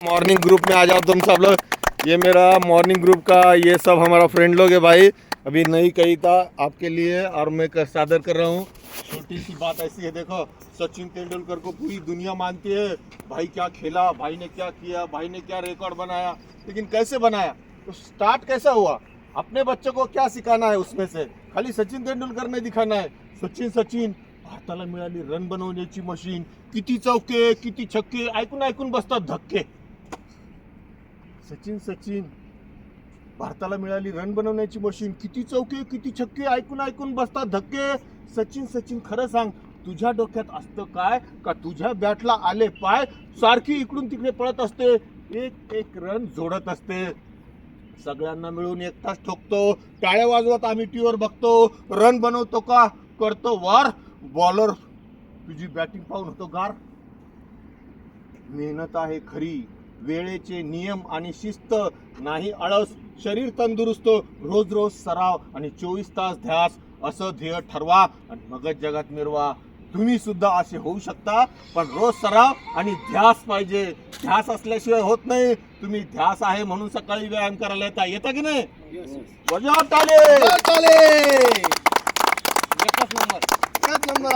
Morning group में आ जाओ तुम सब लोग। ये मेरा मॉर्निंग ग्रुप का ये सब हमारा फ्रेंड लोग है भाई। अभी नई कविता आपके लिए और मैं सादर कर रहा हूँ। छोटी सी बात ऐसी है, देखो सचिन तेंदुलकर को पूरी दुनिया मानती है। भाई क्या खेला, भाई ने क्या किया, भाई ने क्या रिकॉर्ड बनाया, लेकिन कैसे बनाया, तो स्टार्ट कैसा हुआ, अपने बच्चों को क्या सिखाना है, उसमें से खाली सचिन तेंदुलकर ने दिखाना है। सचिन सचिन भारताला मिळाली रन बनवण्याची मशीन, किती चौके किती छक्के, ऐकून ऐकून बसतात धक्के। सचिन सचिन भारताला मिळाली रन बनवण्याची मशीन, किती चौके किती छक्के, ऐकून ऐकून बसतात धक्के। सचिन सचिन खरं सांग, तुझ्या डोक्यात असतं काय का तुझ्या बॅटला आले पाय, सारखी इकडून तिकडे पळत असते, एक एक रन जोडत असते। सगळ्यांना मिळून एक तास ठोकतो, टाळ्या वाजवत आम्ही टीव्हीवर बघतो, रन बनवतो का करतो वार, बॉलर तुझी बॅटिंग पाहून होतो गार। मेहनत आहे खरी, वेळेचे नियम आणि शिस्त, नाही आळस, शरीर तंदुरुस्त, रोज रोज सराव आणि 24 तास ध्यास, असं ध्येय ठरवा आणि मगच जगात मिरवा। तुम्ही सुद्धा असे होऊ शकता, पण रोज सराव आणि ध्यास पाहिजे। ध्यास असल्याशिवाय होत नाही। तुम्ही ध्यास आहे म्हणून सकाळी व्यायाम करायला येता की नाही? वाजवा टाळे। चाले एकच नंबर